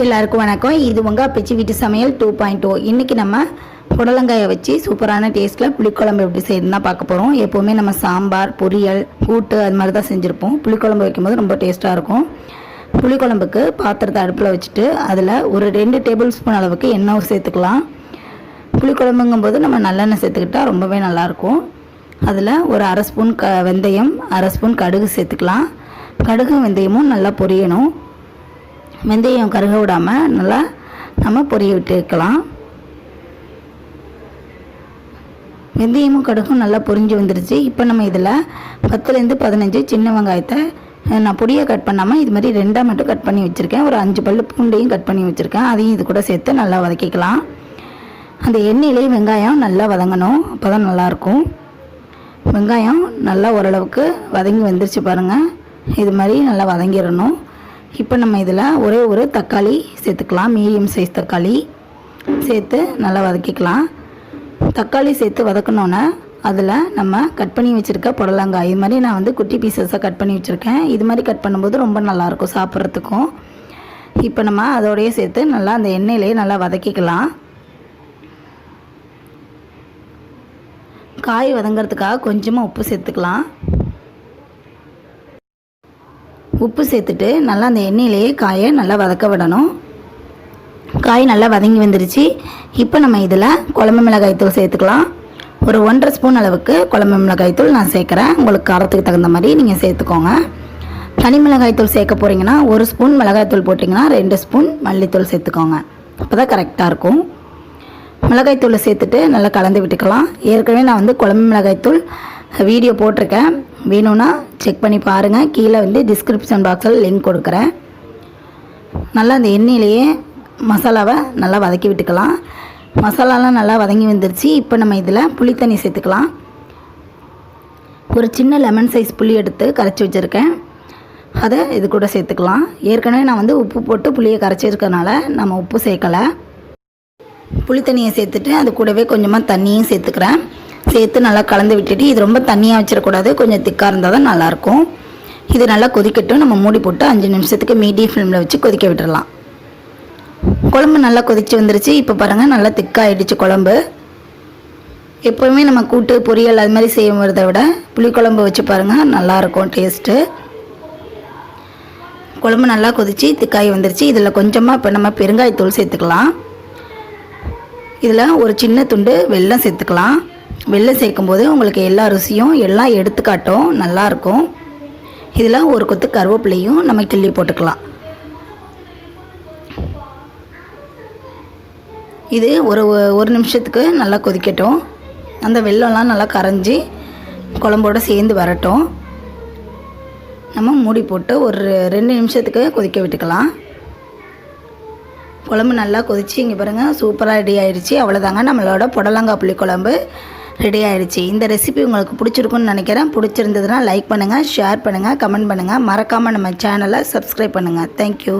எல்லாருக்கும் வணக்கம். இது உங்கள் அப்பச்சி வீட்டு சமையல் 2.0. இன்றைக்கி நம்ம புடலங்காயை வச்சு சூப்பரான டேஸ்ட்டில் புளிக்குழம்பு எப்படி செய்யணும்னா பார்க்க போகிறோம். எப்போவுமே நம்ம சாம்பார், பொரியல், கூட்டு அது மாதிரி தான் செஞ்சுருப்போம். புளிக்குழம்பு வைக்கும்போது ரொம்ப டேஸ்ட்டாக இருக்கும். புளிக்குழம்புக்கு பாத்திரத்தை அடுப்பில் வச்சுட்டு அதில் ஒரு 2 டேபிள் ஸ்பூன் அளவுக்கு எண்ணெய் சேர்த்துக்கலாம். புளிக்குழம்புங்கும்போது நம்ம நல்லெண்ணெய் சேர்த்துக்கிட்டால் ரொம்பவே நல்லாயிருக்கும். அதில் ஒரு அரை ஸ்பூன் வெந்தயம், அரை ஸ்பூன் கடுகு சேர்த்துக்கலாம். கடுகும் வெந்தயமும் நல்லா பொரியணும். வெந்தயம் கருக விடாமல் நல்லா நம்ம பொரிய விட்டு வைக்கலாம். வெந்தயமும் கடுகும் நல்லா பொரிஞ்சு வந்துடுச்சு. இப்போ நம்ம இதில் 10லேருந்து 15 சின்ன வெங்காயத்தை நான் பொடியாக கட் பண்ணாமல் இது மாதிரி 2ஆக மட்டும் கட் பண்ணி வச்சுருக்கேன். ஒரு 5 பல்லு பூண்டையும் கட் பண்ணி வச்சுருக்கேன். அதையும் இது கூட சேர்த்து நல்லா வதக்கிக்கலாம். அந்த எண்ணெயிலேயே வெங்காயம் நல்லா வதங்கணும், அப்போ தான் நல்லாயிருக்கும். வெங்காயம் நல்லா ஓரளவுக்கு வதங்கி வந்துருச்சு பாருங்கள். இது மாதிரி நல்லா வதங்கிடணும். இப்போ நம்ம இதில் ஒரே ஒரு தக்காளி சேர்த்துக்கலாம். மீடியம் சைஸ் தக்காளி சேர்த்து நல்லா வதக்கிக்கலாம். தக்காளி சேர்த்து வதக்கணுன்னே அதில் நம்ம கட் பண்ணி வச்சுருக்க புடலங்காய் இது மாதிரி நான் குட்டி பீசஸாக கட் பண்ணி வச்சுருக்கேன். இது மாதிரி கட் பண்ணும்போது ரொம்ப நல்லாயிருக்கும் சாப்பிட்றதுக்கும். இப்போ நம்ம அதோடையே சேர்த்து நல்லா அந்த எண்ணெயிலேயே நல்லா வதக்கிக்கலாம். காய் வதங்கிறதுக்காக கொஞ்சமாக உப்பு சேர்த்துக்கலாம். உப்பு சேர்த்துட்டு நல்லா அந்த எண்ணெயிலேயே காயை நல்லா வதக்க விடணும். காய் நல்லா வதங்கி வந்துருச்சு. இப்போ நம்ம இதில் குழம்பு மிளகாய்த்தூள் சேர்த்துக்கலாம். ஒரு 1.5 ஸ்பூன் அளவுக்கு குழம்பு மிளகாய்த்தூள் நான் சேர்க்குறேன். உங்களுக்கு காரத்துக்கு தகுந்த மாதிரி நீங்கள் சேர்த்துக்கோங்க. தனி மிளகாய்த்தூள் சேர்க்க போகிறீங்கன்னா 1 ஸ்பூன் மிளகாய்த்தூள் போட்டிங்கன்னா 2 ஸ்பூன் மல்லித்தூள் சேர்த்துக்கோங்க. அப்போ தான் கரெக்டாக இருக்கும். மிளகாய்த்தூளை சேர்த்துட்டு நல்லா கலந்து விட்டுக்கலாம். ஏற்கனவே நான் குழம்பு மிளகாய்த்தூள் வீடியோ போட்டிருக்கேன். வேணும்னா செக் பண்ணி பாருங்கள். கீழே டிஸ்கிரிப்ஷன் பாக்ஸில் லிங்க் கொடுக்குறேன். நல்லா அந்த எண்ணெயிலேயே மசாலாவை நல்லா வதக்கி விட்டுக்கலாம். மசாலாலாம் நல்லா வதங்கி வந்துருச்சு. இப்போ நம்ம இதில் புளி தண்ணி சேர்த்துக்கலாம். ஒரு சின்ன லெமன் சைஸ் புளி எடுத்து கரைச்சி வச்சுருக்கேன். அதை இது கூட சேர்த்துக்கலாம். ஏற்கனவே நான் உப்பு போட்டு புளியை கரைச்சிருக்கனால நம்ம உப்பு சேர்க்கலை. புளி தண்ணியை சேர்த்துட்டு அது கூடவே கொஞ்சமாக தண்ணியும் சேர்த்துக்கிறேன். சேர்த்து நல்லா கலந்து விட்டுட்டு, இது ரொம்ப தண்ணியாக வச்சிடக்கூடாது, கொஞ்சம் திக்காக இருந்தால் தான் நல்லாயிருக்கும். இது நல்லா கொதிக்கட்டும். நம்ம மூடி போட்டு 5 நிமிஷத்துக்கு மீடியம் ஃப்ளேமில் வச்சு கொதிக்க விட்டுடலாம். குழம்பு நல்லா கொதிச்சு வந்துருச்சு. இப்போ பாருங்கள் நல்லா திக்காகிடுச்சு குழம்பு. எப்போவுமே நம்ம கூட்டு பொரியல் அது மாதிரி செய்யறதை விட புளிக்குழம்பு வச்சு பாருங்கள், நல்லாயிருக்கும் டேஸ்ட்டு. குழம்பு நல்லா கொதிச்சு திக்காகி வந்துருச்சு. இதில் கொஞ்சமாக இப்போ நம்ம பெருங்காயத்தூள் சேர்த்துக்கலாம். இதில் ஒரு சின்ன துண்டு வெல்லம் சேர்த்துக்கலாம். வெல்லம் சேர்க்கும்போது உங்களுக்கு எல்லா ருசியும் எல்லாம் எடுத்துக்காட்டும், நல்லாயிருக்கும். இதில் ஒரு கொத்து கருவேப்பிலையும் நம்ம கிள்ளி போட்டுக்கலாம். இது ஒரு நிமிஷத்துக்கு நல்லா கொதிக்கட்டும். அந்த வெல்லம்லாம் நல்லா கரைஞ்சி குழம்போடு சேர்ந்து வரட்டும். நம்ம மூடி போட்டு ஒரு 2 நிமிஷத்துக்கு கொதிக்க விட்டுக்கலாம். குழம்பு நல்லா கொதிச்சு இங்கே பாருங்கள் சூப்பராக ரெடி ஆகிடுச்சு. அவ்வளோதாங்க, நம்மளோட புடலங்காய் புளிக்குழம்பு ரெடி ஆகிடுச்சு. இந்த ரெசிபி உங்களுக்கு பிடிச்சிருக்குன்னு நினைக்கிறேன். பிடிச்சிருந்ததுன்னா லைக் பண்ணுங்கள், ஷேர் பண்ணுங்கள், கமெண்ட் பண்ணுங்கள். மறக்காமல் நம்ம சேனலை சப்ஸ்கிரைப் பண்ணுங்கள். தேங்க்யூ.